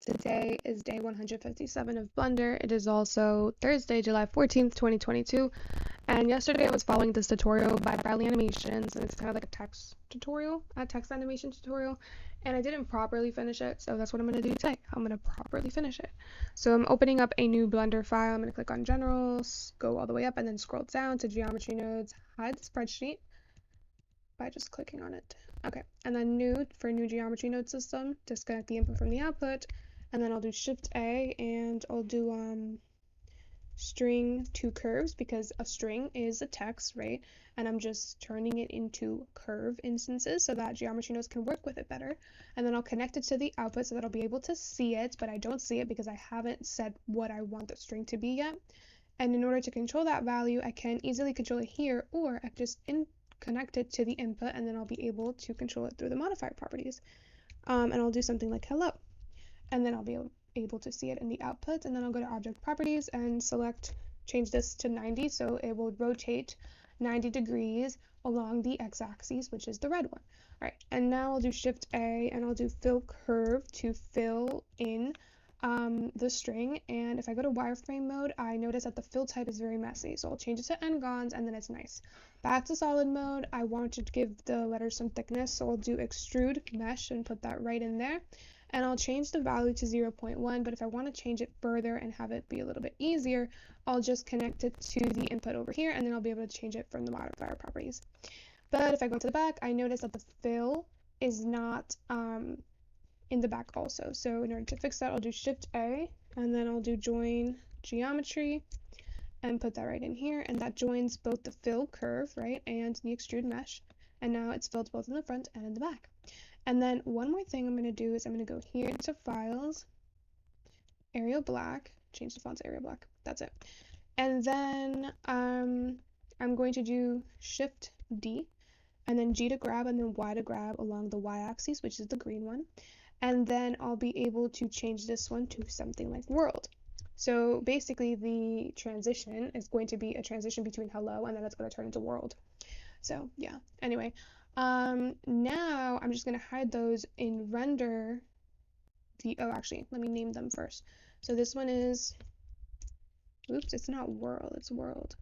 Today is day 157 of Blender. It is also Thursday, July 14th, 2022. And yesterday I was following this tutorial by Bradley Animations, and it's kind of like a text tutorial, a text animation tutorial. And I didn't properly finish it, so that's what I'm going to do today. I'm going to properly finish it. So I'm opening up a new Blender file. I'm going to click on General, go all the way up, and then scroll down to Geometry Nodes, hide the spreadsheet by just clicking on it. Okay, and then new for new geometry node system, disconnect the input from the output, and then I'll do Shift A and I'll do string to curves because a string is a text, right? And I'm just turning it into curve instances so that geometry nodes can work with it better. And then I'll connect it to the output so that I'll be able to see it, but I don't see it because I haven't said what I want the string to be yet. And in order to control that value, I can easily control it here, or I just connect it to the input, and then I'll be able to control it through the modifier properties. And I'll do something like hello, and then I'll be able to see it in the output, and then I'll go to object properties and change this to 90 so it will rotate 90 degrees along the x-axis, which is the red one. All right, and now I'll do Shift A and I'll do fill curve to fill in the string, and if I go to wireframe mode, I notice that the fill type is very messy, so I'll change it to n-gons and then it's nice. Back to solid mode, I want to give the letters some thickness, so I'll do extrude mesh and put that right in there, and I'll change the value to 0.1, but if I want to change it further and have it be a little bit easier, I'll just connect it to the input over here, and then I'll be able to change it from the modifier properties. But if I go to the back, I notice that the fill is not in the back also. So in order to fix that, I'll do Shift A and then I'll do join geometry and put that right in here, and that joins both the fill curve, right, and the extrude mesh, and now it's filled both in the front and in the back. And then one more thing I'm going to do is I'm going to go here to Files, Arial Black, change the font to Arial Black, that's it. And then I'm going to do Shift D and then G to grab and then Y to grab along the y-axis, which is the green one. And then I'll be able to change this one to something like world. So basically the transition is going to be a transition between hello and then it's going to turn into world. So yeah, anyway, now I'm just going to hide those in render. Actually, let me name them first. So this one is, oops, it's not world, it's world.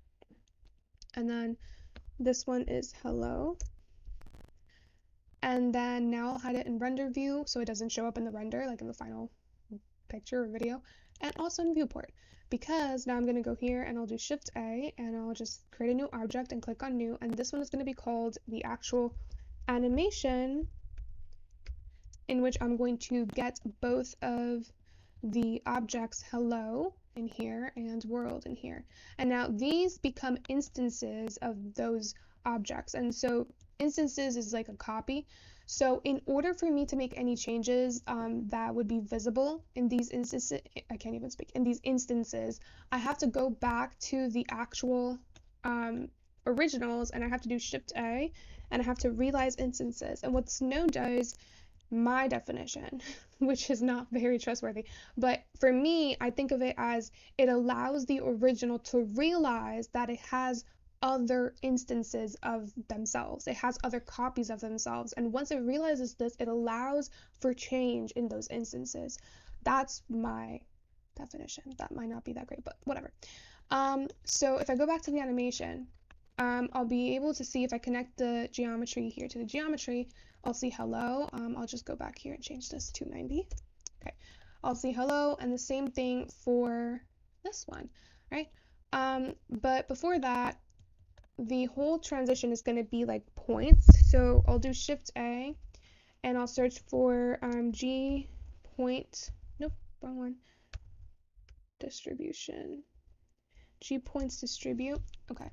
And then this one is hello. And then now I'll hide it in render view so it doesn't show up in the render, like in the final picture or video, and also in viewport, because now I'm going to go here and I'll do Shift A and I'll just create a new object and click on new, and this one is going to be called the actual animation, in which I'm going to get both of the objects hello in here and world in here. And now these become instances of those objects, and so instances is like a copy. So in order for me to make any changes that would be visible in these instances, I can't even speak, in these instances, I have to go back to the actual originals, and I have to do Shift A and I have to realize instances. And what Snow does, my definition, which is not very trustworthy, but for me, I think of it as it allows the original to realize that it has other instances of themselves. It has other copies of themselves, and once it realizes this, it allows for change in those instances. That's my definition. That might not be that great, but whatever. So if I go back to the animation, I'll be able to see if I connect the geometry here to the geometry, I'll see hello. I'll just go back here and change this to 90. Okay, I'll see hello, and the same thing for this one, right? But before that, the whole transition is going to be like points. So I'll do Shift A and I'll search for G point, nope, wrong one, distribution, G points distribute. Okay,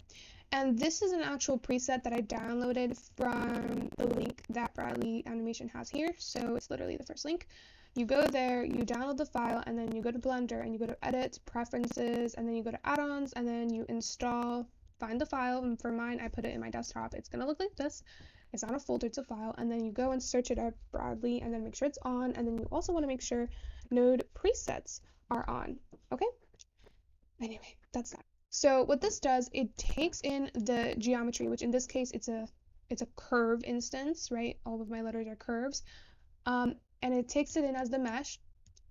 and this is an actual preset that I downloaded from the link that Bradley Animation has here. So it's literally the first link. You go there, you download the file, and then you go to Blender and you go to Edit, Preferences, and then you go to Add-ons, and then you install, find the file, and for mine, I put it in my desktop. It's gonna look like this. It's not a folder, it's a file, and then you go and search it up Bradley, and then make sure it's on, and then you also want to make sure node presets are on, okay? Anyway, that's that. So what this does, it takes in the geometry, which in this case, it's a curve instance, right? All of my letters are curves, and it takes it in as the mesh,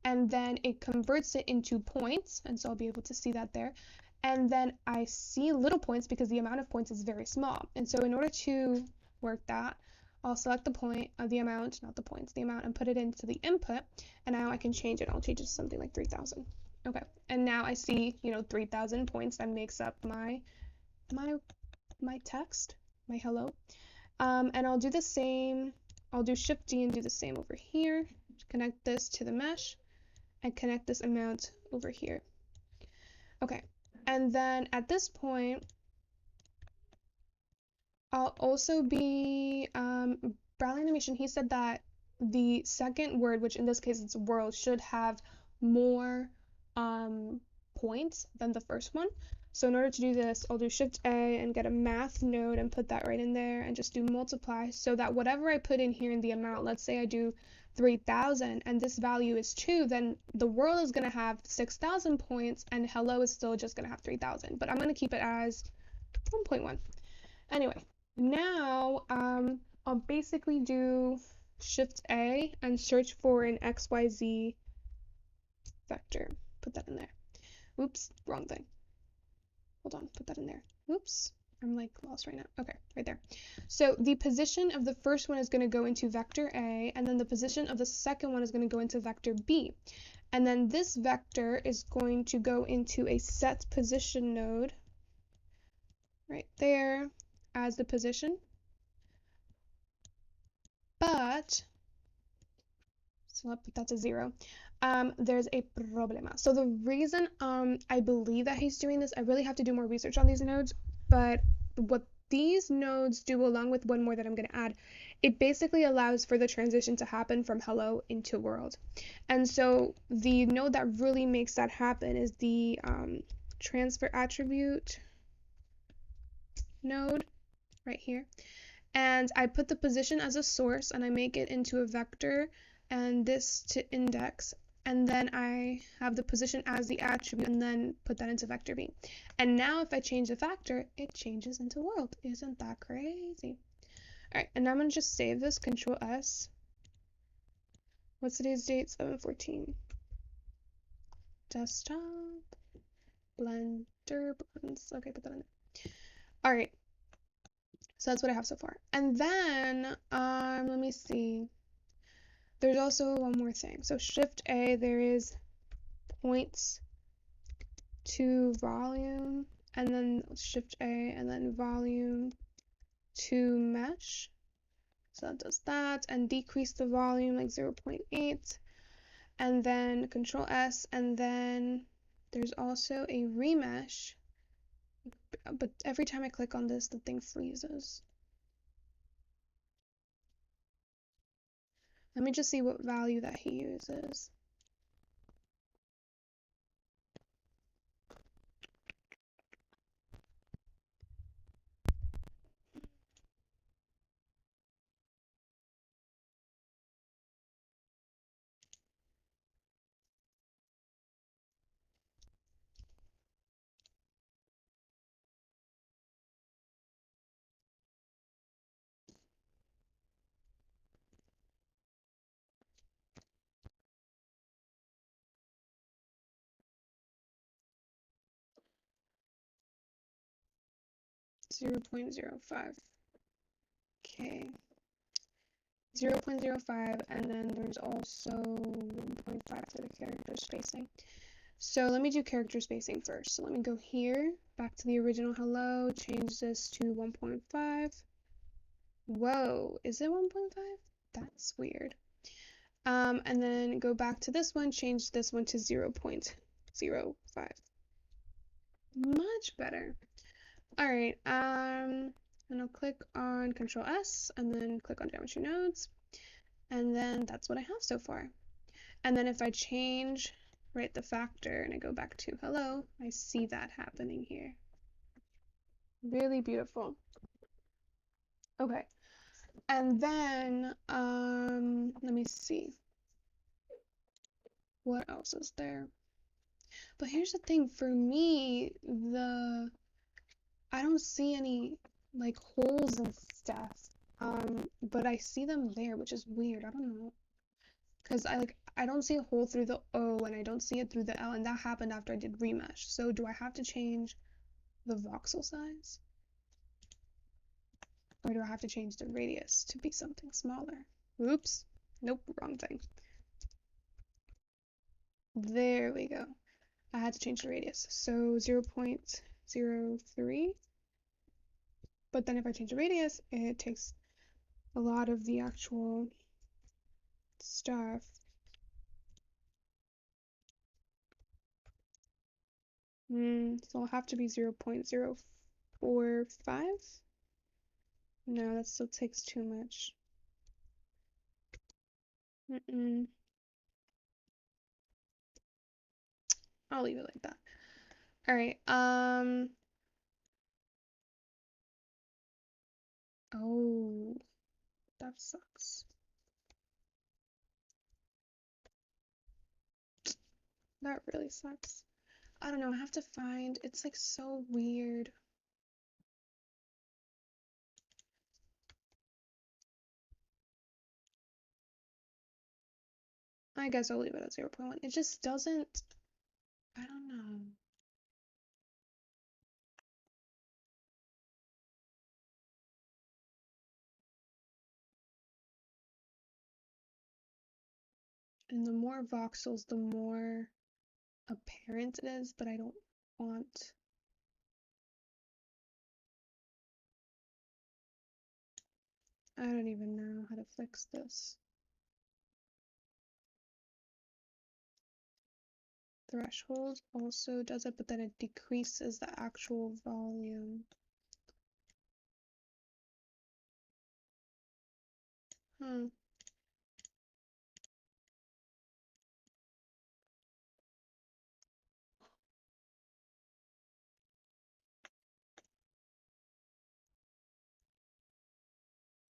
and then it converts it into points, and so I'll be able to see that there. And then I see little points because the amount of points is very small. And so in order to work that, I'll select the point of the amount, not the points, the amount, and put it into the input. And now I can change it. I'll change it to something like 3,000. Okay, and now I see, 3,000 points. That makes up my text, my hello. And I'll do the same. I'll do Shift D and do the same over here. Connect this to the mesh and connect this amount over here. Okay, and then at this point, I'll also be, Bradley Animation, he said that the second word, which in this case is world, should have more points than the first one. So in order to do this, I'll do Shift A and get a math node and put that right in there and just do multiply so that whatever I put in here in the amount, let's say I do 3,000 and this value is 2, then the world is going to have 6,000 points and hello is still just going to have 3,000. But I'm going to keep it as 1.1. Anyway, now I'll basically do Shift A and search for an XYZ vector. Put that in there. Oops, wrong thing. Hold on, put that in there. Oops, I'm like lost right now. Okay, right there. So the position of the first one is going to go into vector A, and then the position of the second one is going to go into vector B. And then this vector is going to go into a set position node right there as the position. But, so I'll put that to 0. There's a problema. So the reason I believe that he's doing this, I really have to do more research on these nodes, but what these nodes do, along with one more that I'm going to add, it basically allows for the transition to happen from hello into world. And so the node that really makes that happen is the transfer attribute node right here. And I put the position as a source and I make it into a vector and this to index, and then I have the position as the attribute and then put that into vector B. And now if I change the factor, it changes into world. Isn't that crazy? All right, and now I'm gonna just save this, Control S. What's today's date? 7/14. Desktop, Blender, buttons. Okay, put that in there. All right, so that's what I have so far. And then, let me see. There's also one more thing. So Shift A, there is points to volume, and then Shift A, and then volume to mesh. So that does that, and decrease the volume like 0.8, and then Control S, and then there's also a remesh, but every time I click on this, the thing freezes. Let me just see what value that he uses. .05. Okay. 0.05, and then there's also 1.5 for the character spacing. So let me do character spacing first. So let me go here, back to the original hello, change this to 1.5. Whoa, is it 1.5? That's weird. And then go back to this one, change this one to 0.05. Much better. All right, and I'll click on Control S and then click on Geometry Nodes, and then that's what I have so far. And then if I change, right, the factor and I go back to hello, I see that happening here. Really beautiful. Okay, and then let me see what else is there. But here's the thing, for me, I don't see any like holes and stuff, but I see them there, which is weird. I don't know, because I don't see a hole through the O and I don't see it through the L, and that happened after I did remesh. So do I have to change the voxel size? Or do I have to change the radius to be something smaller? Oops. Nope, wrong thing. There we go. I had to change the radius. So 0.03. But then if I change the radius, it takes a lot of the actual stuff. So it'll have to be 0.045. No, that still takes too much. I'll leave it like that. All right. Oh, that sucks. That really sucks. I don't know. I have to find. It's like so weird. I guess I'll leave it at 0.1. It just doesn't. I don't know. And the more voxels, the more apparent it is, but I don't want. I don't even know how to fix this. Threshold also does it, but then it decreases the actual volume.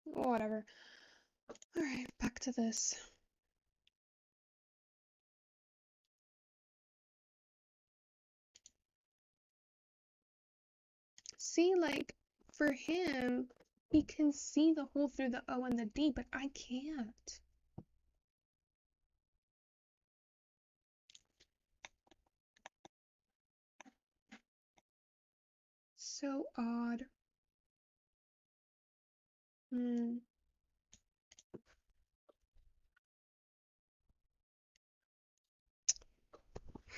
Whatever. Alright, back to this. See, like, for him, he can see the hole through the O and the D, but I can't. So odd.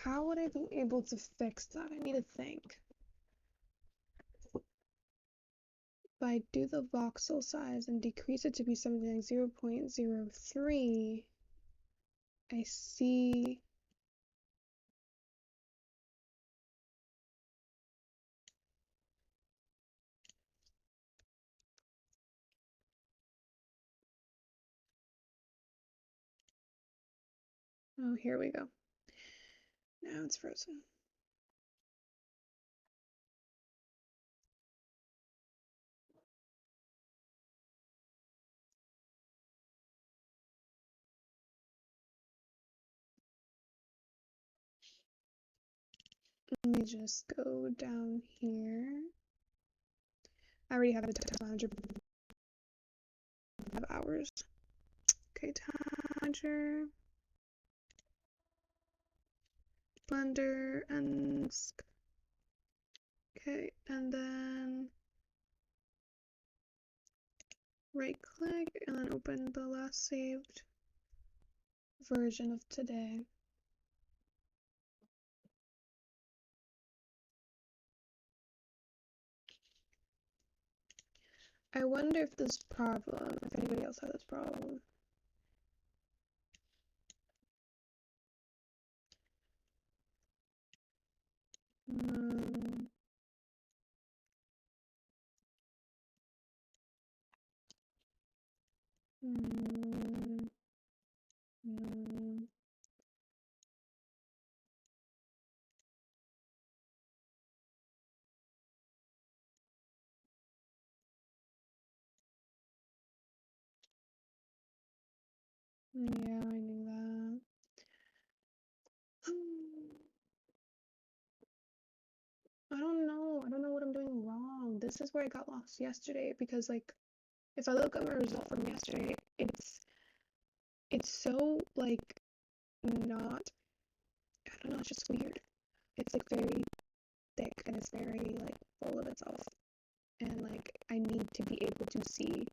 How would I be able to fix that? I need to think. If I do the voxel size and decrease it to be something like 0.03, I see. Oh, here we go. Now it's frozen. Let me just go down here. I already have a task manager. 5 hours. Okay, task manager. Blender and okay, and then right click and then open the last saved version of today. I wonder if this problem, if anybody else has this problem. Yeah, I knew that. I don't know. I don't know what I'm doing wrong. This is where I got lost yesterday because, like, if I look at my result from yesterday, it's so like not, I don't know, it's just weird. It's like very thick and it's very like full of itself. And like I need to be able to see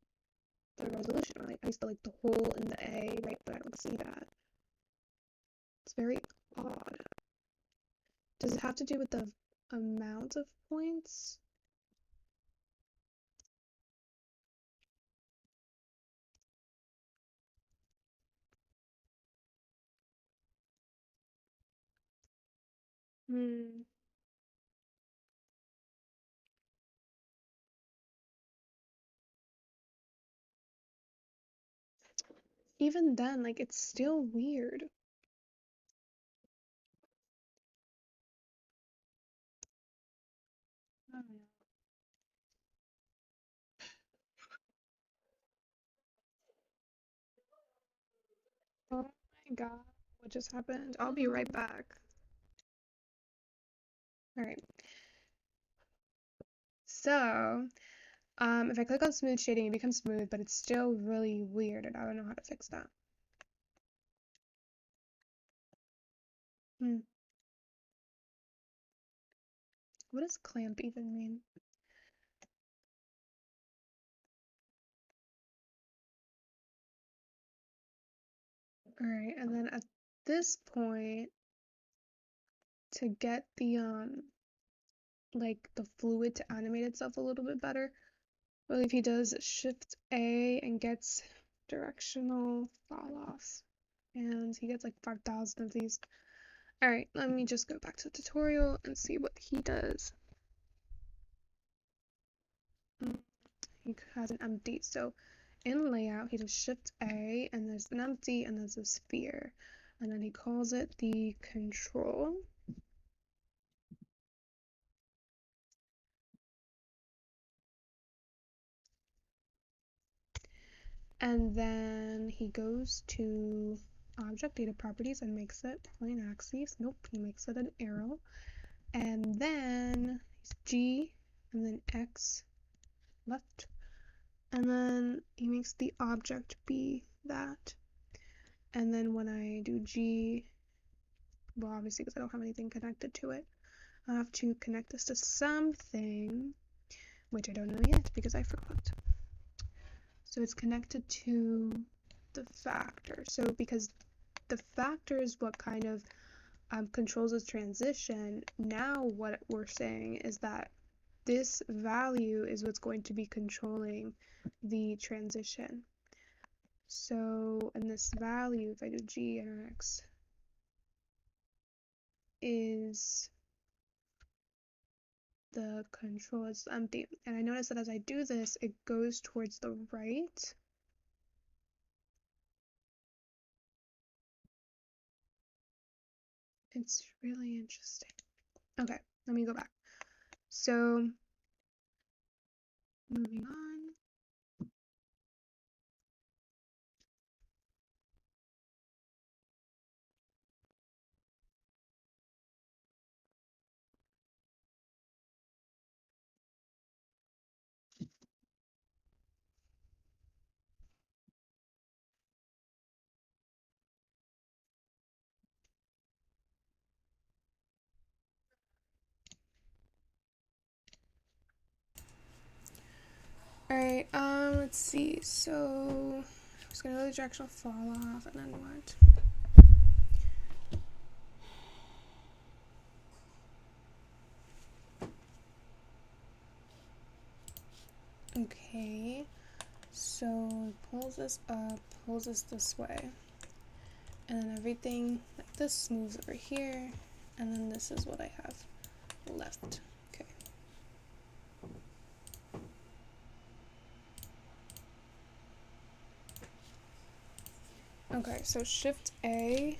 the resolution. Like I used to like the hole in the A, right? But I don't see that. It's very odd. Does it have to do with the amount of points? Hmm. Even then, like it's still weird. Oh my god, what just happened? I'll be right back. Alright, so if I click on smooth shading, it becomes smooth, but it's still really weird, and I don't know how to fix that. Hmm. What does clamp even mean? Alright, and then at this point, to get the like the fluid to animate itself a little bit better, well, if he does Shift A and gets directional fall off, and he gets like 5,000 of these. Alright, let me just go back to the tutorial and see what he does. He has an empty, so in layout, he does Shift A, and there's an empty, and there's a sphere, and then he calls it the control. And then he goes to object data properties and makes it plane axis. Nope, he makes it an arrow. And then G, and then X left. And then he makes the object be that. And then when I do G, well, obviously because I don't have anything connected to it, I have to connect this to something, which I don't know yet because I forgot. So it's connected to the factor. So because the factor is what kind of controls the transition, now what we're saying is that this value is what's going to be controlling the transition. So, and this value, if I do G and X, is the control is empty. And I notice that as I do this, it goes towards the right. It's really interesting. Okay, let me go back. So, moving on. Alright, let's see. So, I was gonna go to the directional fall off, and then what? Okay, so pulls this up, pulls this way, and then everything like this moves over here, and then this is what I have left. Okay. Okay, so Shift A,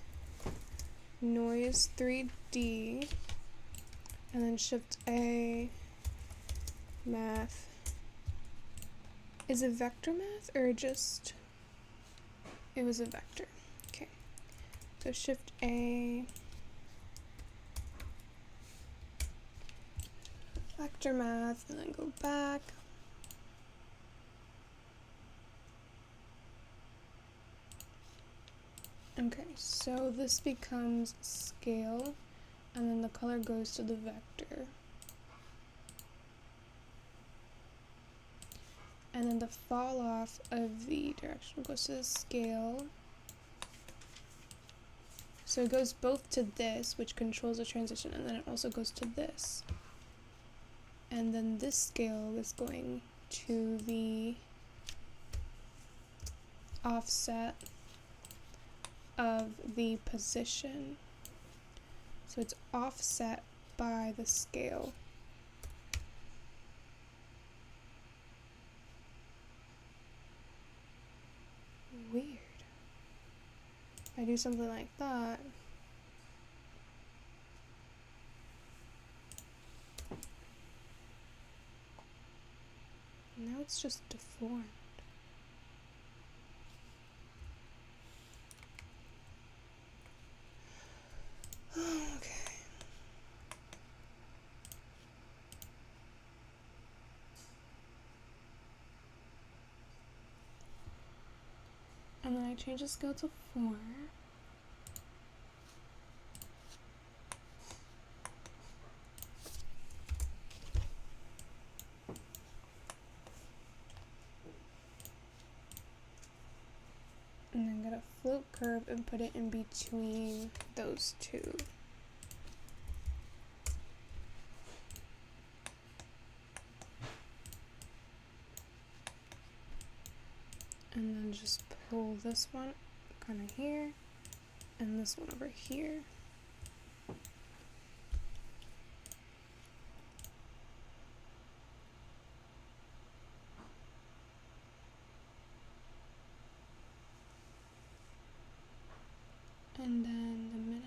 noise 3D, and then Shift A, math. Is it vector math or just, it was a vector. Okay, so Shift A, vector math, and then go back. Okay, so this becomes scale, and then the color goes to the vector. And then the fall off of the direction goes to the scale. So it goes both to this, which controls the transition, and then it also goes to this. And then this scale is going to the offset of the position. So it's offset by the scale. Weird. If I do something like that, now it's just deformed. Okay. And then I change the scale to 4. And then get a float curve and put it in between those two. And then just pull this one kind of here and this one over here. And then the minimum.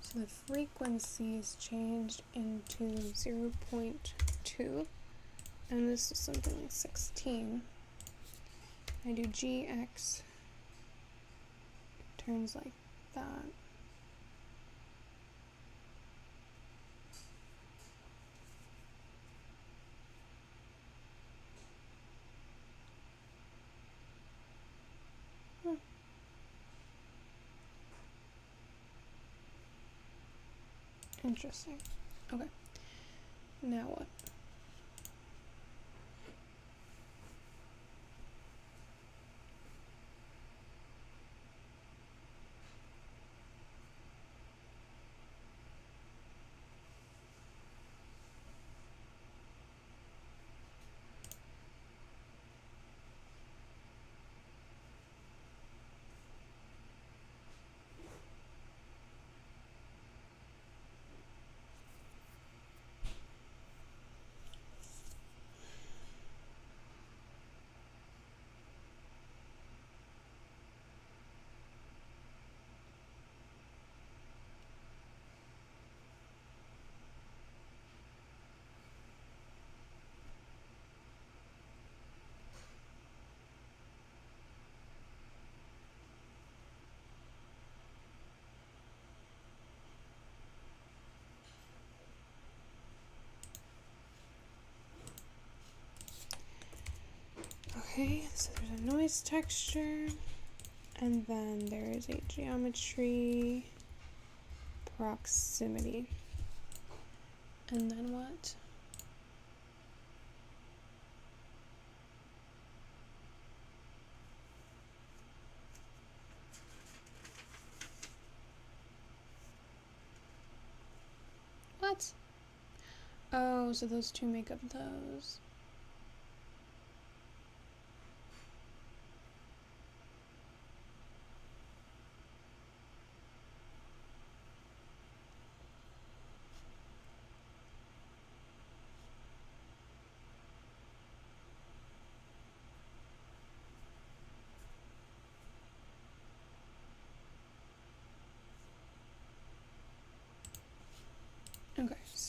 So the frequency is changed into 0.2, and this is something like 16. I do GX, turns like that. Interesting. Okay. Now what? Okay, so there's a noise texture, and then there is a geometry proximity. And then what? What? Oh, so those two make up those.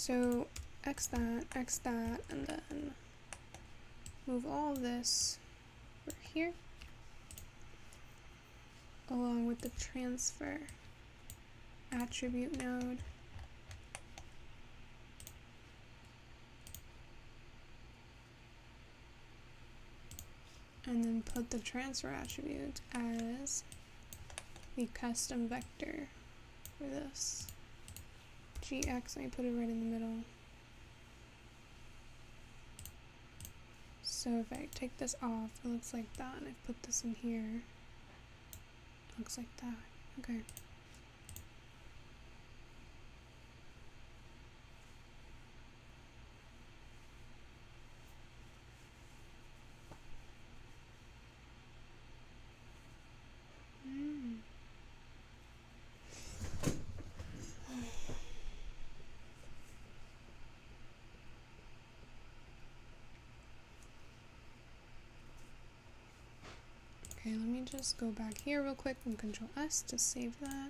So X that, and then move all of this over here, along with the transfer attribute node. And then put the transfer attribute as the custom vector for this. GX, let me put it right in the middle. So if I take this off, it looks like that, and I put this in here, it looks like that. Okay. Okay, let me just go back here real quick and Control S to save that.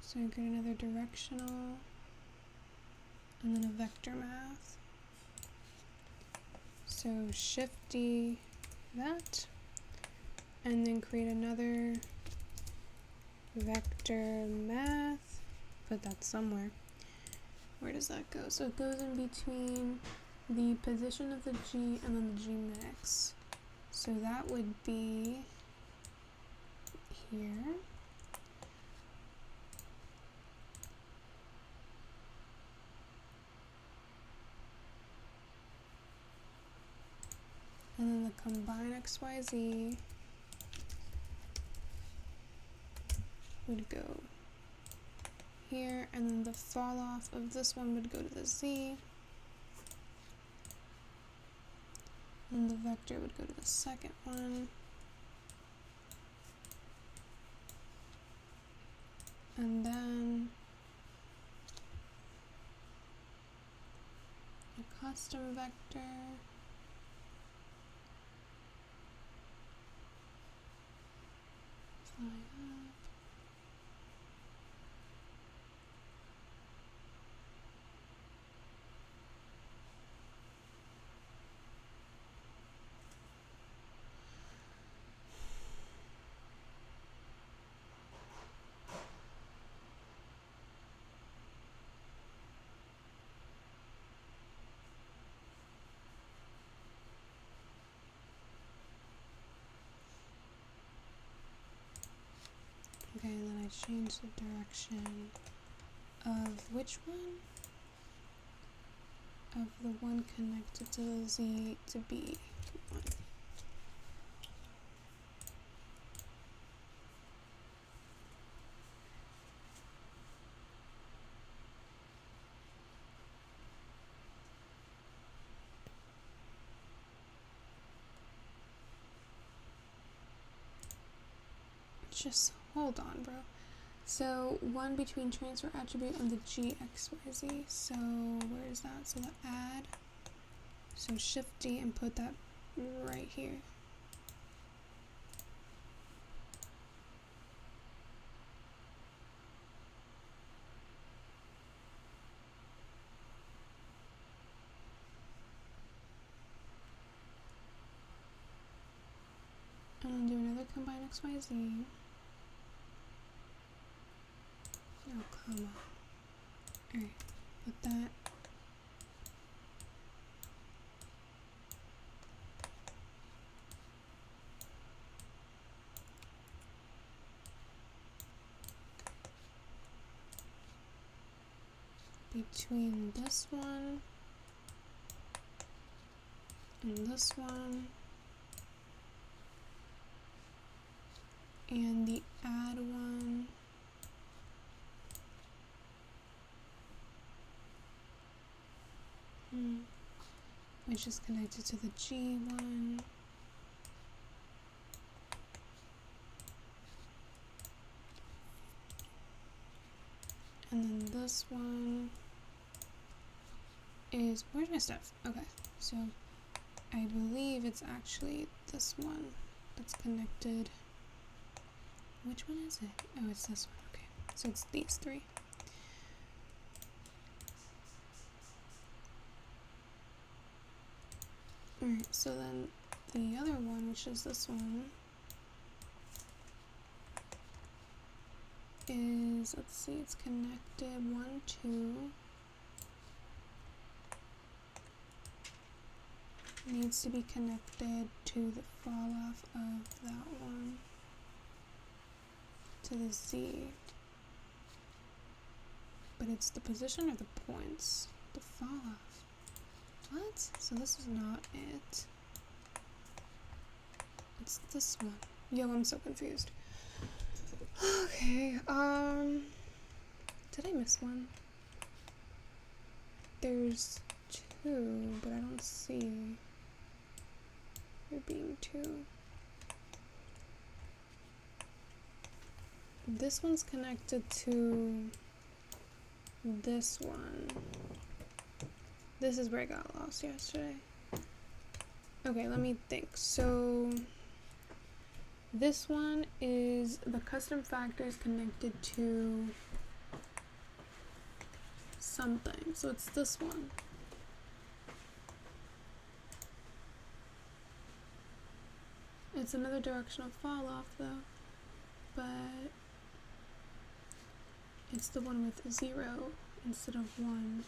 So I get another directional, and then a vector math. So Shift D that, and then create another vector math, put that somewhere. Where does that go? So it goes in between the position of the G and then the G mix. So that would be here. And then the combine XYZ would go here, and then the fall off of this one would go to the Z, and the vector would go to the second one, and then a custom vector, fly up. Okay, and then I change the direction of which one? Of the one connected to the Z to B1. Just hold on, bro. So one between transfer attribute and the GXYZ. So where is that? So the add. So Shift D and put that right here. And then do another combine XYZ. Oh, come on. Alright, put that. Between this one and this one. And the add one. Which is connected to the G one. And then this one is, where's my stuff? Okay, so I believe it's actually this one that's connected which one is it? Oh, it's this one. Okay, so it's these three. Alright, so then the other one, which is this one, is, let's see, it's connected 1, 2. Needs to be connected to the fall off of that one, to the Z. But it's the position or the points? The fall off. What? So this is not it. It's this one. Yo, I'm so confused. Okay, did I miss one? There's 2, but I don't see there being 2. This one's connected to this one. This is where I got lost yesterday. Okay, let me think. So this one is the custom factors connected to something. So it's this one. It's another directional fall off though, but it's the one with 0 instead of 1,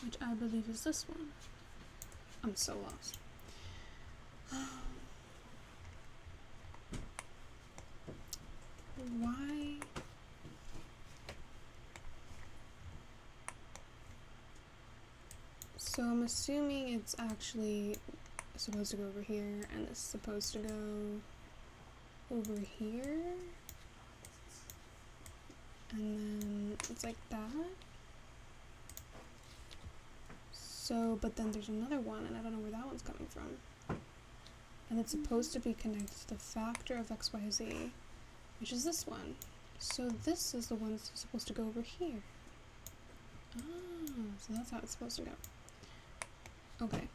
which I believe is this one. I'm so lost. Why? So I'm assuming it's actually supposed to go over here, and it's supposed to go over here, and then it's like that. So, but then there's another one, and I don't know where that one's coming from. And it's supposed to be connected to the factor of x, y, z, which is this one. So this is the one that's supposed to go over here. Ah, so that's how it's supposed to go. Okay.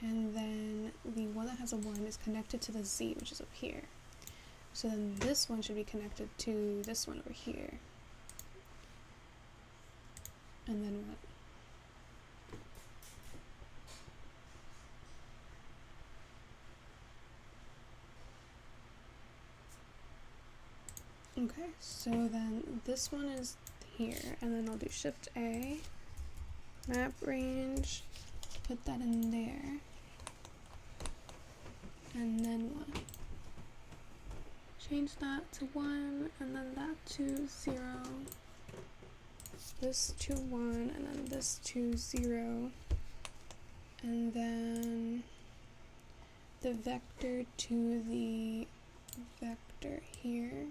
And then the one that has a 1 is connected to the z, which is up here. So then this one should be connected to this one over here. And then what? Okay, so then this one is here, and then I'll do Shift A, map range, put that in there, and then what? Change that to 1, and then that to 0, this to 1, and then this to 0, and then the vector to the vector here.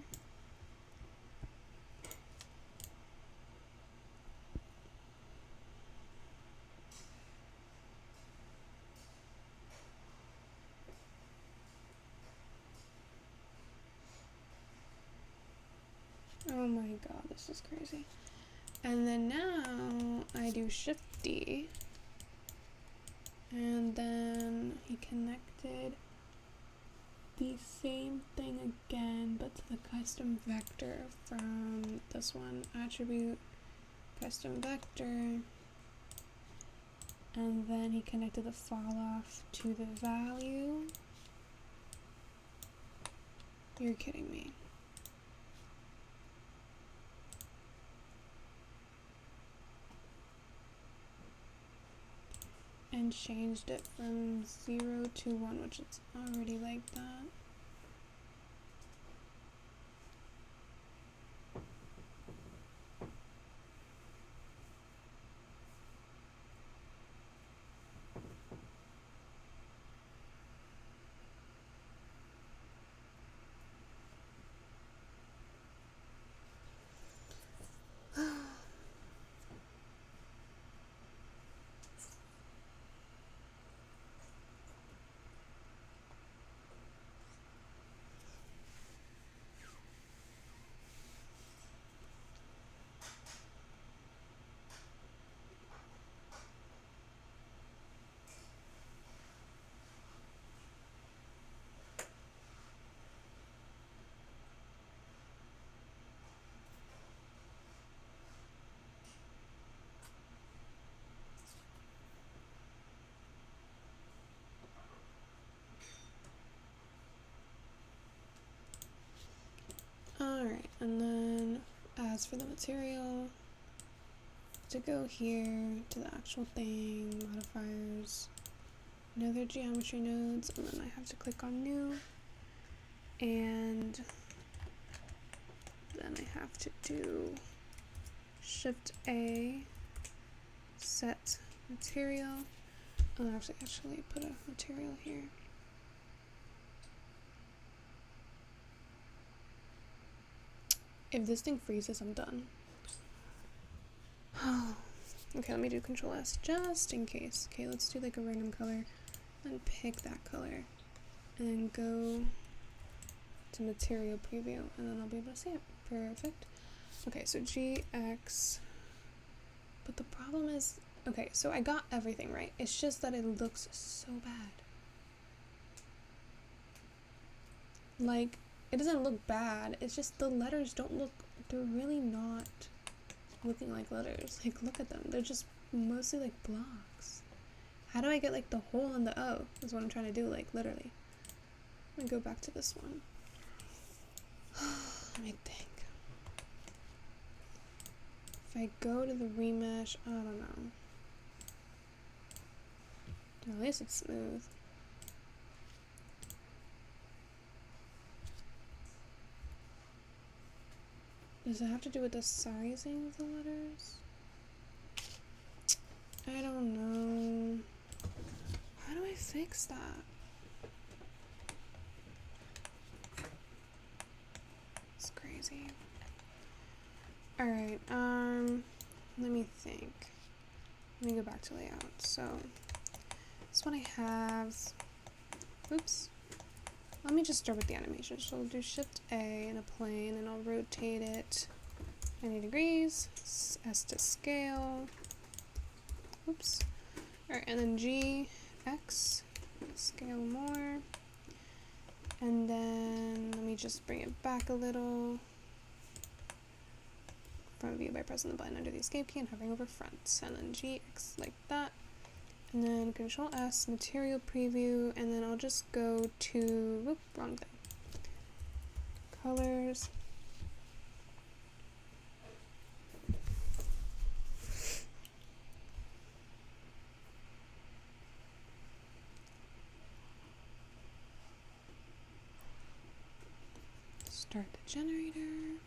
Oh my god, this is crazy. And then now I do Shift D, and then he connected the same thing again, but to the custom vector from this one, attribute, custom vector, and then he connected the fall off to the value. You're kidding me. And changed it from 0 to 1, which it's already like that. as for the material, to go here to the actual thing, modifiers, another geometry nodes, and then I have to click on new, and then I have to do Shift A, set material. Oh, I have to actually put a material here. If this thing freezes, I'm done. Okay, let me do Control S just in case. Okay, let's do like a random color and pick that color and then go to material preview and then I'll be able to see it. Perfect. Okay, so GX, but the problem is, okay, so I got everything right. It's just that it looks so bad. Like, it doesn't look bad, it's just the letters don't look, they're really not looking like letters. Like, look at them, they're just mostly like blocks. How do I get like the hole in the O is what I'm trying to do, like literally. Let me go back to this one. Let me think. If I go to the remesh, I don't know. At least it's smooth. Does it have to do with the sizing of the letters? I don't know. How do I fix that? It's crazy. Alright, let me think. Let me go back to layout. So, this one I have, oops. Let me just start with the animation. So I'll do Shift A in a plane and I'll rotate it 90 degrees, S to scale. Oops. Alright, and then G, X, scale more. And then let me just bring it back a little. Front view by pressing the button under the escape key and hovering over front. And then GX like that. And then Control S, material preview, and then I'll just go to, whoop, wrong thing. Colors. Start the generator.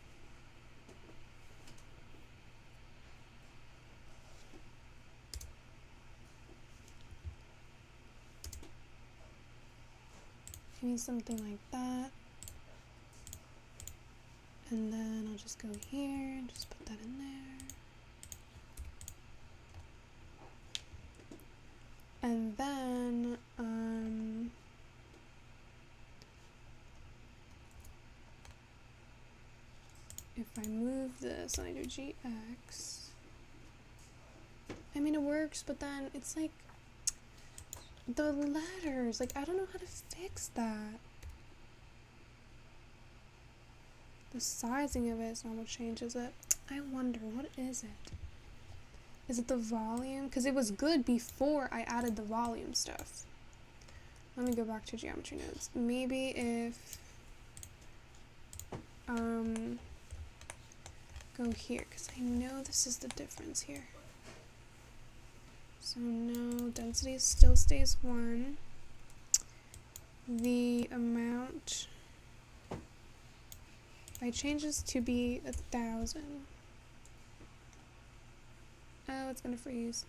Maybe something like that. And then I'll just go here and just put that in there. And then, if I move this and I do GX, I mean it works, but then it's like, the letters, like I don't know how to fix that. The sizing of it is not what changes it. I wonder, what is it? Is it the volume? Because it was good before I added the volume stuff. Let me go back to geometry nodes. Maybe if, go here, because I know this is the difference here. So no, density still stays 1. The amount, if I change this to be 1,000. Oh, it's gonna freeze.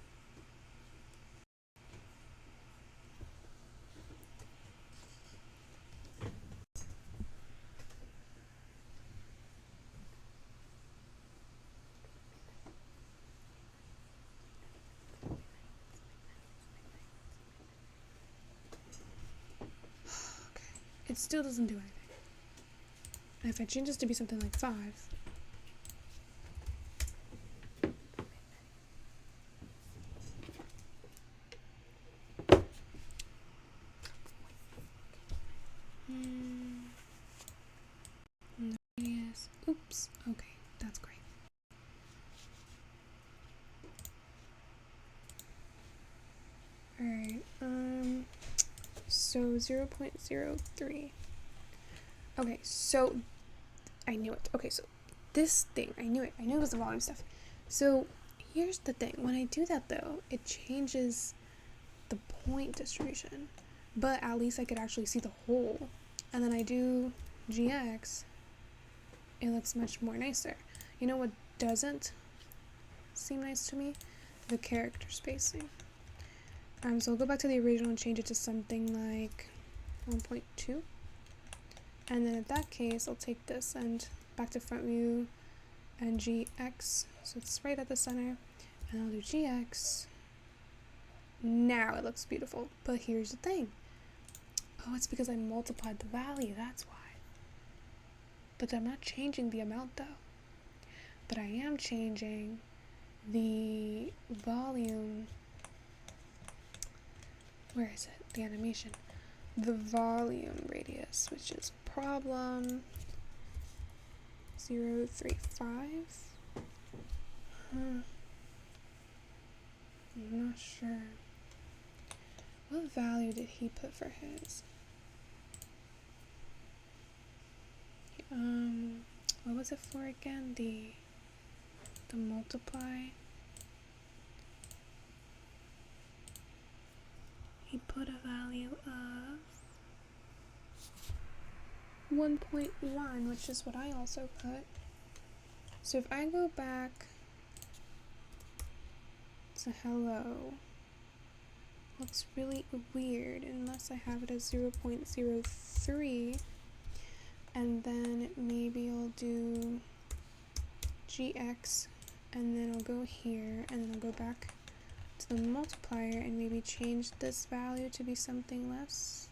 It still doesn't do anything. And if I change this to be something like 5. Yes. Oops. Okay, that's great. Alright, so 0.03. Okay, so I knew it. Okay, so this thing, I knew it was the volume stuff. So here's the thing, when I do that though, it changes the point distribution, but at least I could actually see the whole. And then I do GX, it looks much more nicer. You know what doesn't seem nice to me? The character spacing. So I'll go back to the original and change it to something like 1.2. And then in that case, I'll take this and back to front view and GX. So it's right at the center. And I'll do GX. Now it looks beautiful. But here's the thing. Oh, it's because I multiplied the value. That's why. But I'm not changing the amount though. But I am changing the volume. Where is it? The animation. The volume radius, which is problem 035. I'm not sure. What value did he put for his? What was it for again? The multiply. He put a value of 1.1, which is what I also put. So if I go back to hello, looks really weird unless I have it as 0.03, and then maybe I'll do GX, and then I'll go here, and then I'll go back to the multiplier and maybe change this value to be something less,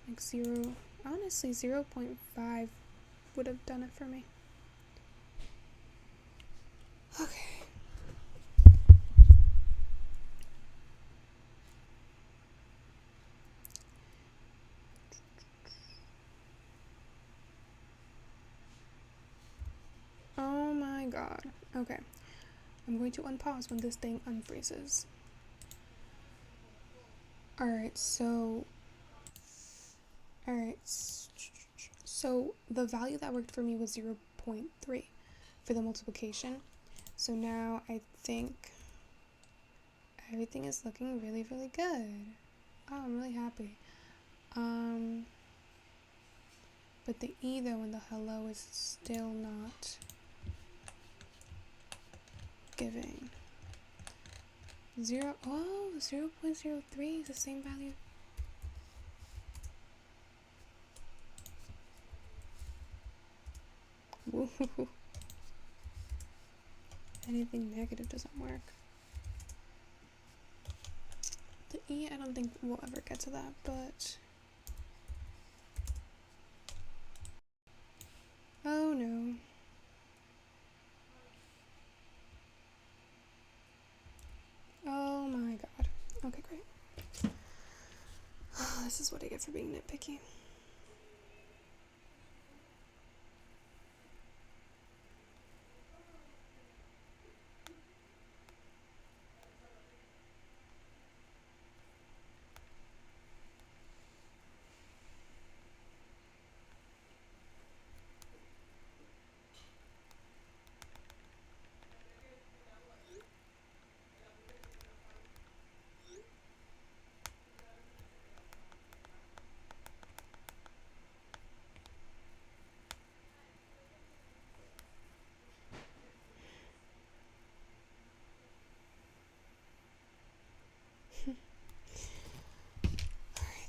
like 0. Honestly, 0.5 would have done it for me. Okay. Oh my god. Okay. I'm going to unpause when this thing unfreezes. Alright, so the value that worked for me was 0.3 for the multiplication. So now I think everything is looking really, really good. Oh, I'm really happy. But the E though in the hello is still not giving. 0.03 is the same value. Woo. Anything negative doesn't work. The E, I don't think we'll ever get to that, but oh no. Oh my god. Okay, great. This is what I get for being nitpicky.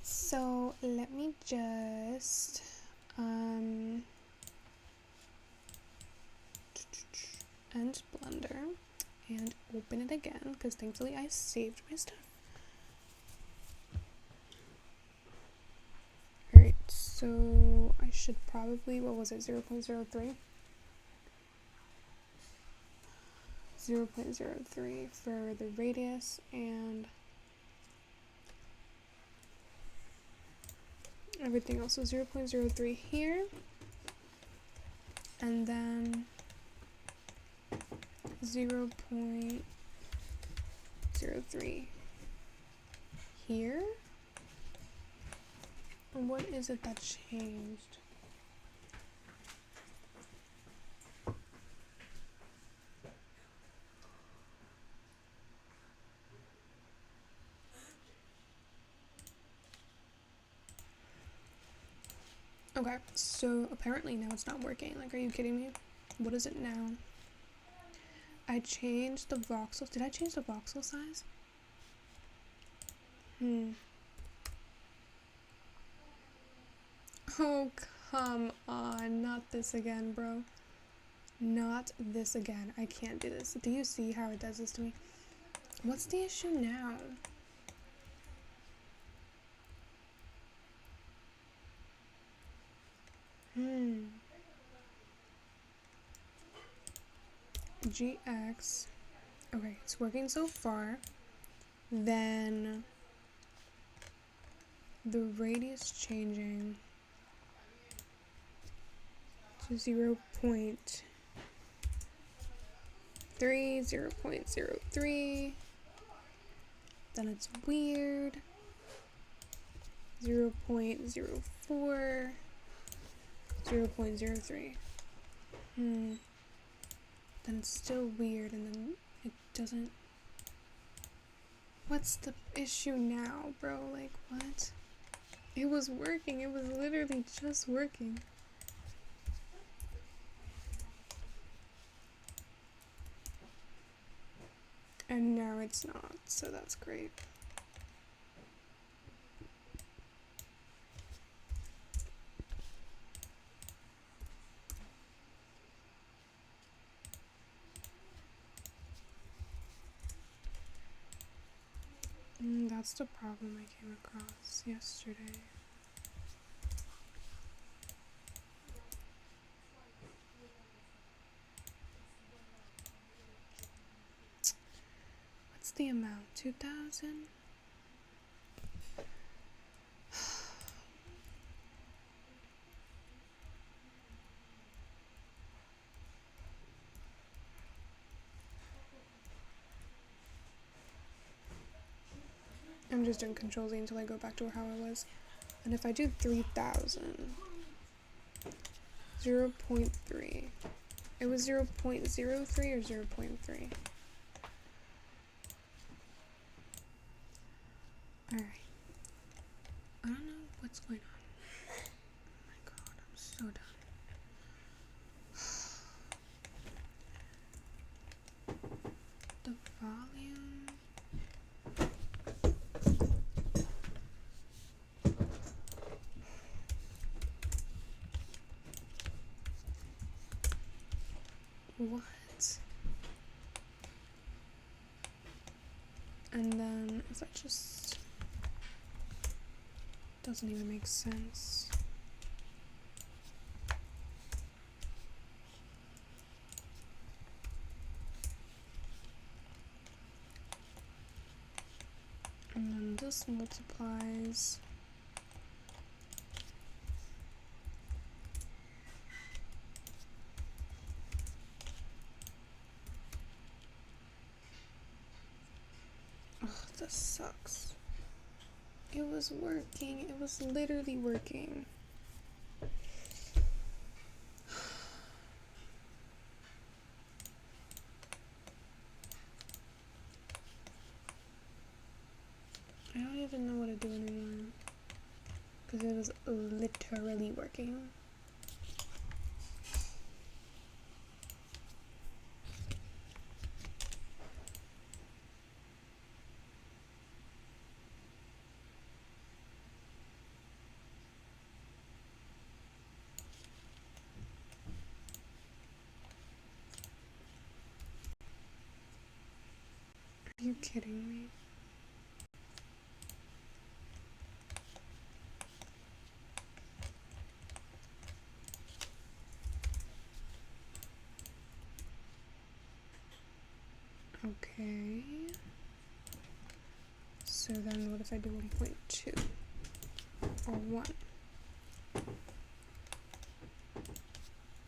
So let me just end Blender and open it again because thankfully I saved my stuff. Alright, so I should probably, what was it, 0.03? 0.03 for the radius and everything else. So 0.03 here, and then 0.03 here. And what is it that changed? Okay, so apparently now it's not working. Like, are you kidding me? What is it now? I changed the voxel. Did I change the voxel size? Oh, come on. Not this again, bro. Not this again. I can't do this. Do you see how it does this to me? What's the issue now? GX. Okay, it's working so far. Then the radius changing to 0.3, 0.03. Then it's weird. 0.04, 0.03. Then it's still weird, and then it doesn't. What's the issue now, bro? Like, what? It was working. It was literally just working. And now it's not, so that's great. That's the problem I came across yesterday. What's the amount? 2,000? I'm just doing Control Z until I go back to how I was. And if I do 3,000, 0.3. It was 0.03 or 0.3. Alright. I don't know what's going on. Oh my god, I'm so done. The volume. What? And then if I just doesn't even make sense. And then this multiplies. Ugh, this sucks. It was working. It was literally working. I don't even know what to do anymore. Because it was literally working. Are you kidding me? Okay. So then what if I do 1.2 or 1?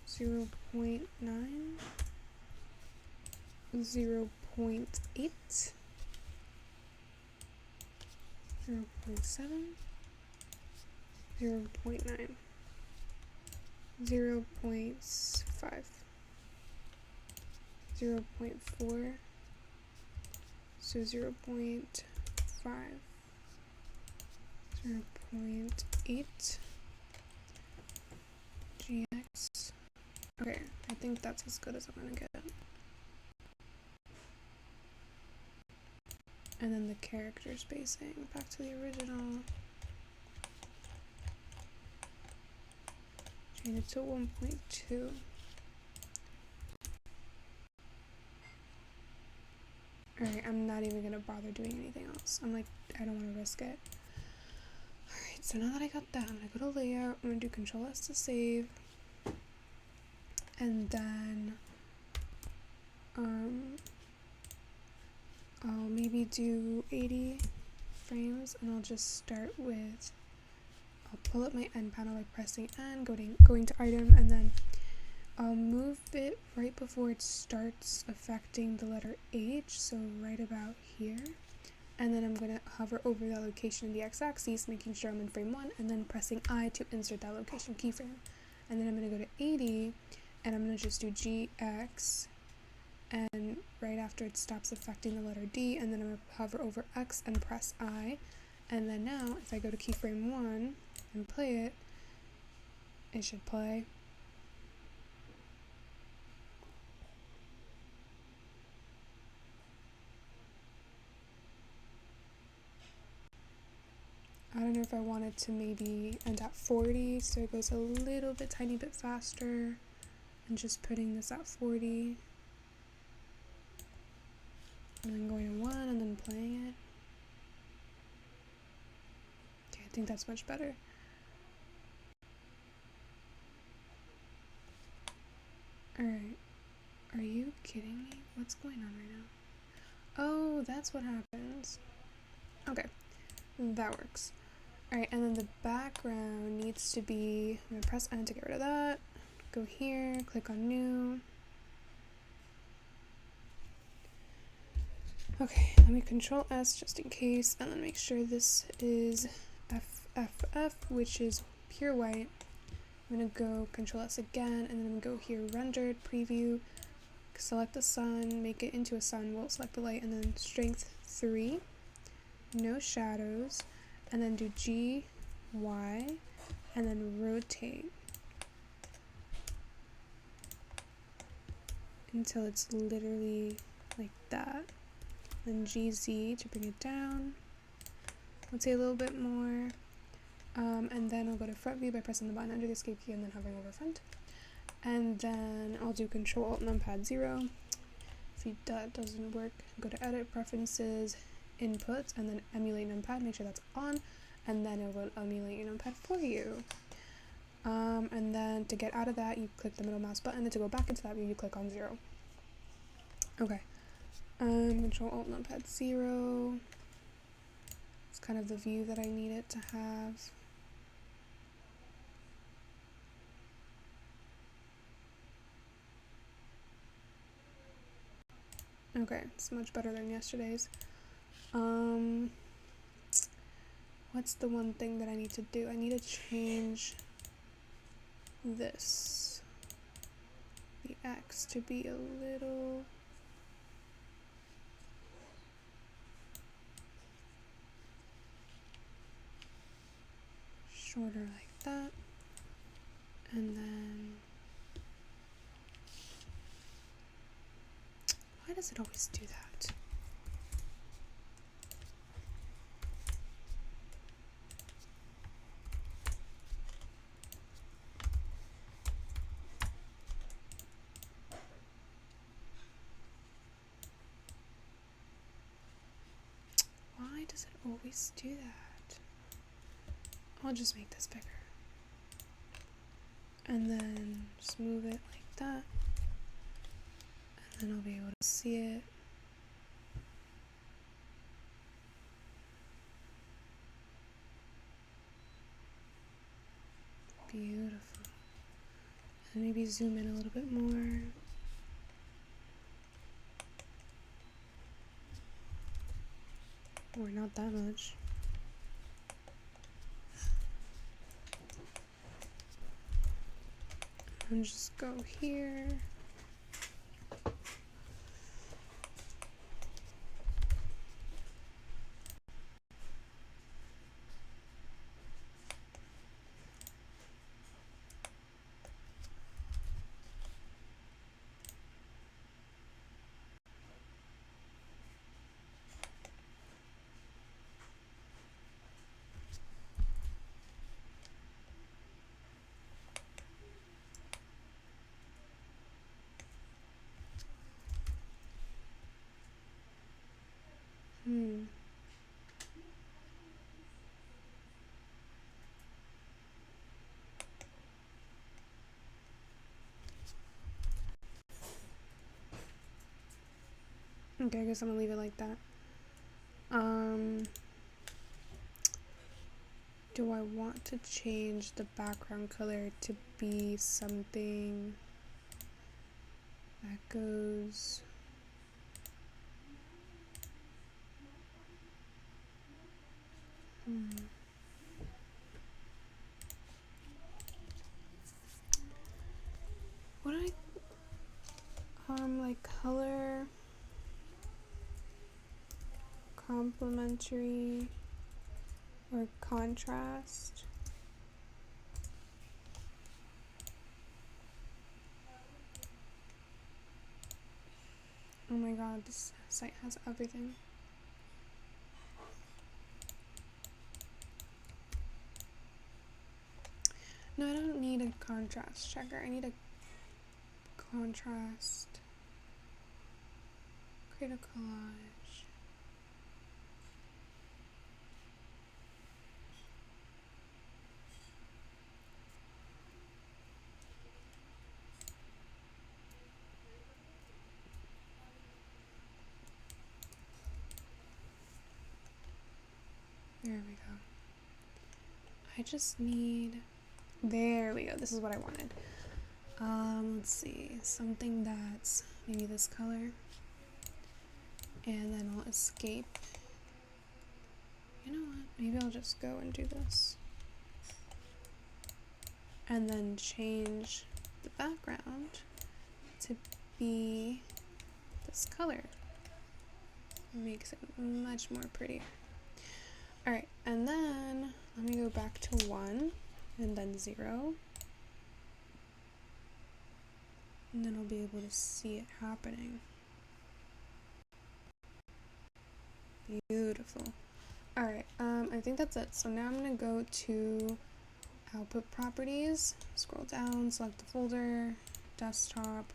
0.9, 0.8, 0.7, 0.9, 0.5, 0.4, so 0.5, 0.8, GX. Okay, I think that's as good as I'm gonna get. And then the character spacing, back to the original. Change it to 1.2. Alright, I'm not even gonna bother doing anything else. I'm like, I don't want to risk it. Alright, so now that I got that, I'm gonna go to layout, I'm gonna do Control S to save. And then, I'll maybe do 80 frames, and I'll just start with, I'll pull up my end panel by pressing N, going to item, and then I'll move it right before it starts affecting the letter H, so right about here. And then I'm going to hover over that location in the x-axis, making sure I'm in frame 1, and then pressing I to insert that location keyframe. And then I'm going to go to 80, and I'm going to just do GX, and right after it stops affecting the letter D, and then I'm going to hover over X and press I. And then now, if I go to keyframe 1 and play it, it should play. I don't know if I wanted to maybe end at 40, so it goes a little bit, tiny bit faster, and just putting this at 40. And then going to 1 and then playing it. Okay, I think that's much better. Alright. Are you kidding me? What's going on right now? Oh, that's what happens. Okay. That works. Alright, and then the background needs to be, I'm going to press N to get rid of that. Go here, click on new. Okay, let me Control S just in case, and then make sure this is FFF, which is pure white. I'm going to go Control S again, and then I'm going to go here, rendered, preview, select the sun, make it into a sun, we'll select the light, and then strength 3, no shadows, and then do G, Y, and then rotate until it's literally like that. Then GZ to bring it down. Let's say a little bit more. And then I'll go to front view by pressing the button under the escape key and then hovering over front. And then I'll do Control Alt Numpad 0. If that doesn't work, go to Edit, Preferences, Inputs, and then Emulate Numpad. Make sure that's on, and then it will emulate your numpad for you. And then to get out of that, you click the middle mouse button, and to go back into that view, you click on 0. Okay. Control Alt Numpad 0. It's kind of the view that I need it to have. Okay, it's much better than yesterday's. What's the one thing that I need to do? I need to change this, the X, to be a little shorter like that, and then why does it always do that? Why does it always do that? I'll just make this bigger. And then just move it like that. And then I'll be able to see it. Beautiful. And maybe zoom in a little bit more. Or not that much. And just go here. Okay, I guess I'm gonna leave it like that. Do I want to change the background color to be something that goes... What do like color complementary or contrast? Oh my god, this site has everything. No, I don't need a contrast checker. I need a contrast. Create a collage. There we go. I just need... There we go. This is what I wanted. Let's see. Something that's maybe this color. And then I'll escape. You know what? Maybe I'll just go and do this. And then change the background to be this color. Makes it much more pretty. Alright, and then let me go back to 1 and then 0. And then I'll be able to see it happening. Beautiful. Alright, I think that's it. So now I'm going to go to output properties, scroll down, select the folder, desktop,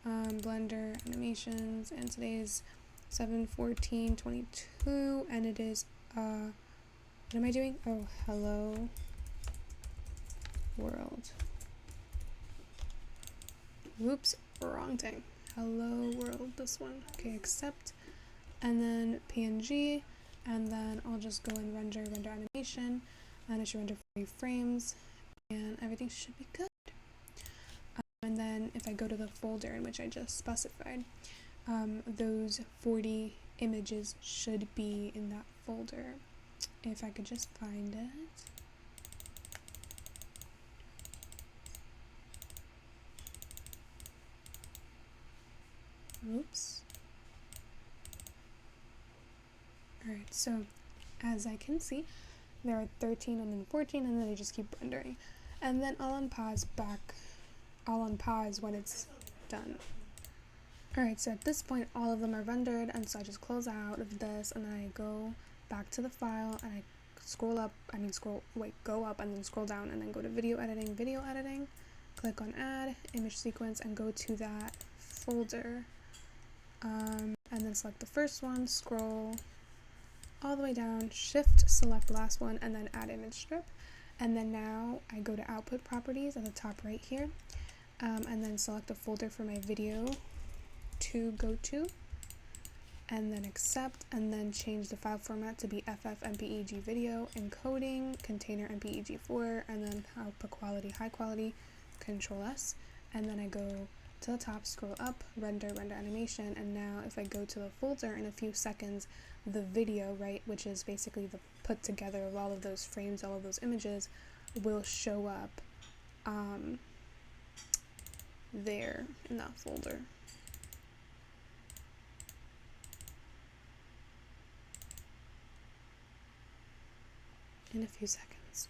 Blender, animations, and today's 7/14/22, and it is, what am I doing? Oh, hello world. Whoops, wrong thing. Hello world, this one. Okay, accept, and then PNG, and then I'll just go and render animation, and it should render 40 frames, and everything should be good. And then if I go to the folder in which I just specified, those 40 images should be in that folder. If I could just find it. Oops. Alright, so as I can see, there are 13 and then 14, and then they just keep rendering. And then I'll unpause when it's done. Alright, so at this point all of them are rendered, and so I just close out of this and then I go back to the file and I go up and then scroll down and then go to video editing, click on add, image sequence, and go to that folder. And then select the first one, scroll all the way down, shift select the last one, and then add image strip. And then now I go to output properties at the top right here, and then select a folder for my video to go to, and then accept, and then change the file format to be FFmpeg video, encoding, container mpeg4, and then output quality high quality, Control S, and then I go to the top, scroll up, render animation, and now if I go to the folder in a few seconds, the video, right, which is basically the put together of all of those frames, all of those images, will show up there in that folder. In a few seconds.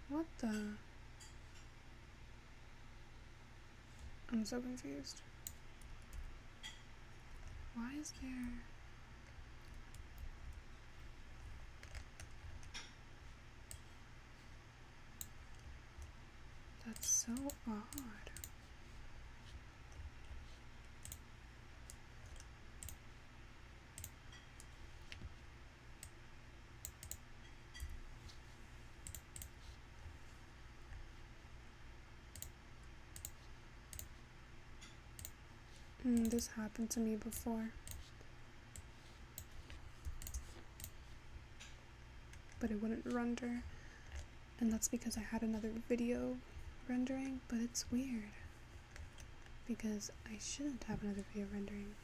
What the? I'm so confused. Why is there... That's so odd. This happened to me before. But it wouldn't render. And that's because I had another video rendering, but it's weird. Because I shouldn't have another video rendering.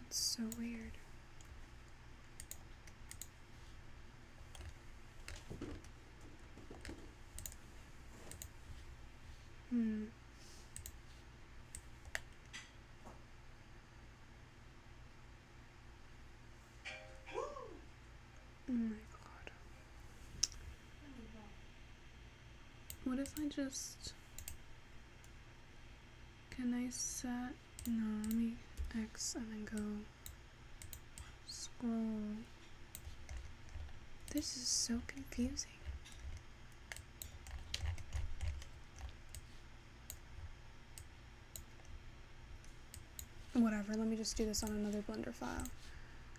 That's so weird. Oh my god. What if I just... Can I set... No, let me X and then go... Scroll. This is so confusing. Whatever, let me just do this on another Blender file.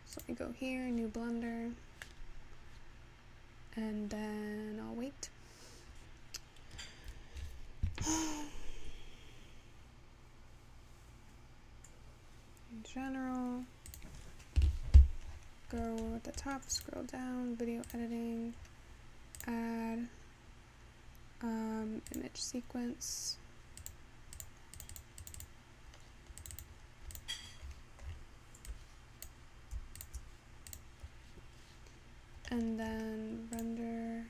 So let me go here, new Blender. And then I'll wait. In general, go at the top, scroll down, video editing, add image sequence. And then render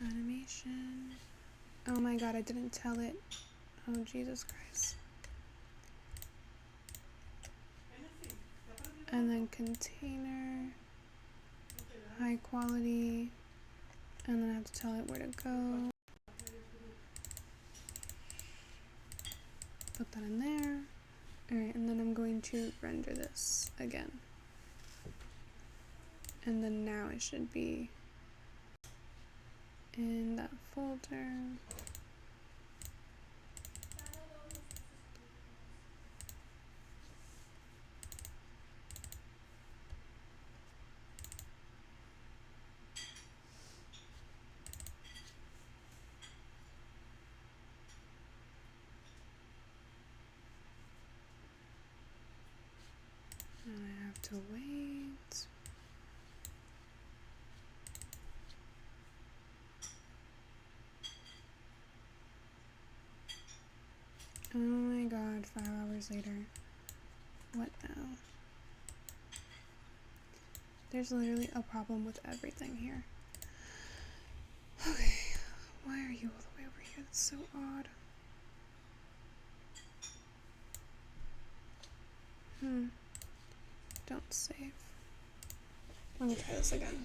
animation. Oh my god, I didn't tell it. Oh, Jesus Christ. And then container, high quality, and then I have to tell it where to go. Put that in there. Alright, and then I'm going to render this again. And then now it should be in that folder. And I have to wait. Oh my god, 5 hours later. What now? There's literally a problem with everything here. Okay, why are you all the way over here? That's so odd. Don't save. Let me try this again.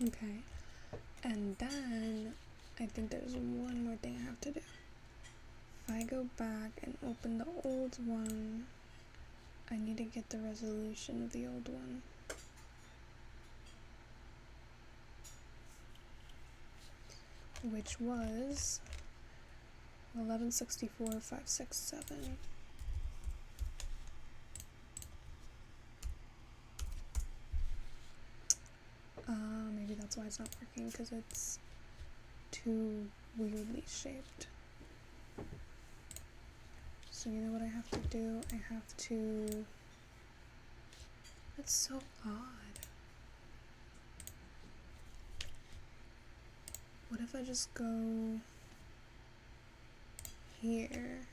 Okay, and then I think there's one more thing I have to do. If I go back and open the old one, I need to get the resolution of the old one. Which was 1164,567. Maybe that's why it's not working, because it's too weirdly shaped. So you know what I have to do? I have to... That's so odd. What if I just go here?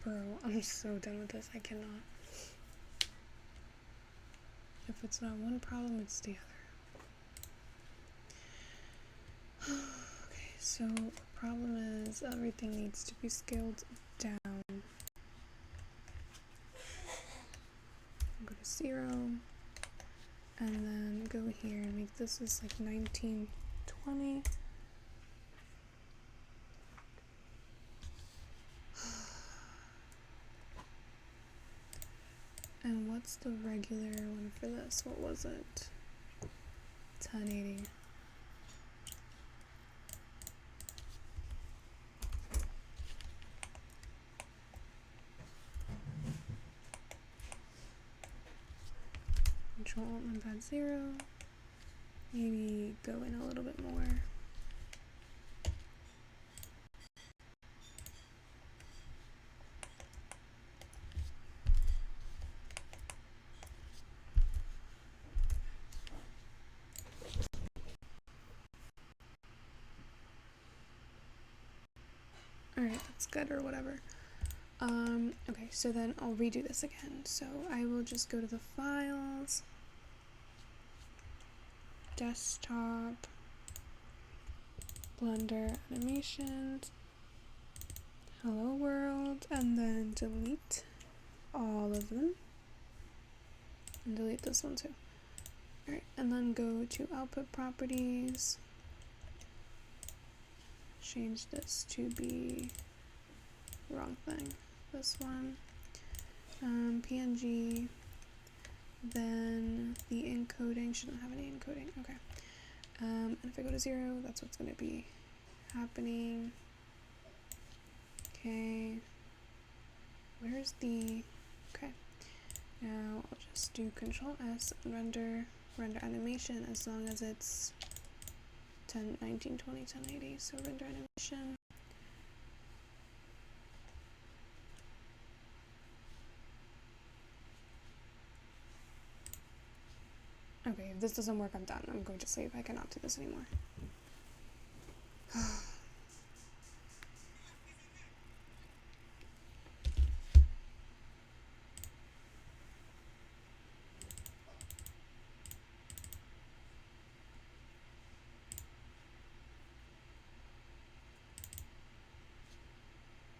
Bro, I'm so done with this. I cannot. If it's not one problem, it's the other. Okay, so the problem is everything needs to be scaled down. Go to 0, and then go here and make this is like 1920. And what's the regular one for this? What was it? 1080. Control and pad 0. Maybe go in a little bit more. Alright, that's good or whatever. Okay, so then I'll redo this again. So I will just go to the files, desktop, Blender animations, hello world, and then delete all of them. And delete this one too. Alright, and then go to output properties. Change this to be wrong thing. This one. PNG. Then the encoding shouldn't have any encoding. Okay. And if I go to 0, that's what's going to be happening. Okay. Where's the... Okay. Now I'll just do Control S and render animation as long as it's 1920, 1080. So render animation. Okay, if this doesn't work, I'm done. I'm going to save. I cannot do this anymore.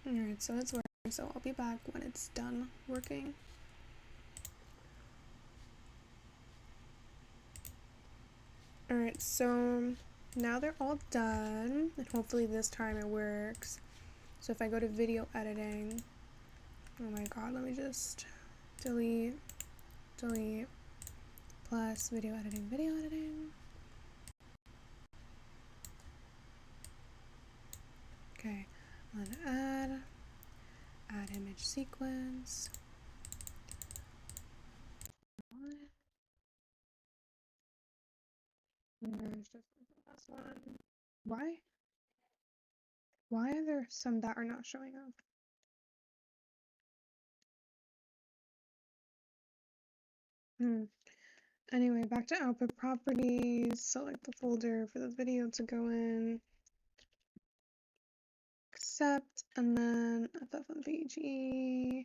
Alright, so it's working. So I'll be back when it's done working. Alright, so now they're all done, and hopefully this time it works. So if I go to video editing, oh my god, let me just delete, plus video editing. Okay, and then add image sequence. There's just this one. Why are there some that are not showing up? Anyway, back to output properties. Select the folder for the video to go in. Accept, and then FFmpeg,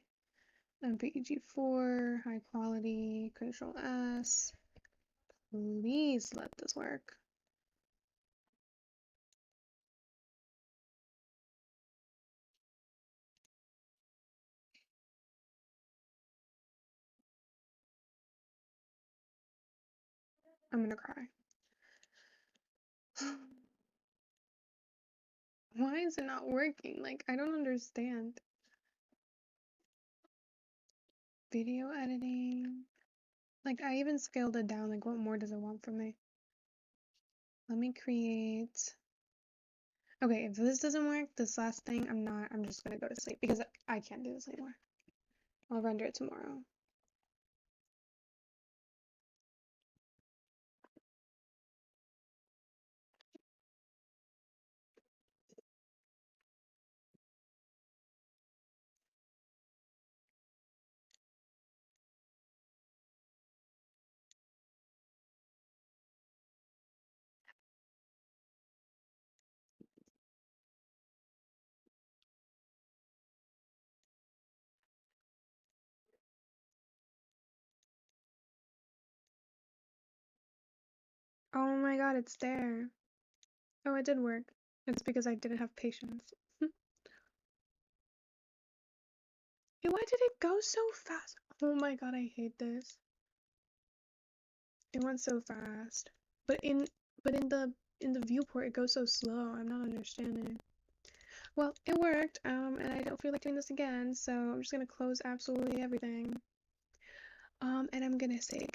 MPEG4, high quality, Control S. Please let this work. I'm gonna cry. Why is it not working? Like, I don't understand. Video editing. Like, I even scaled it down. Like, what more does it want from me? Let me create. Okay, if this doesn't work, this last thing, I'm just gonna go to sleep because I can't do this anymore. I'll render it tomorrow. Oh my god, it's there. Oh, it did work. It's because I didn't have patience. Hey, why did it go so fast? Oh my god, I hate this. It went so fast. But in the viewport it goes so slow. I'm not understanding. Well, it worked, and I don't feel like doing this again, so I'm just gonna close absolutely everything. And I'm gonna say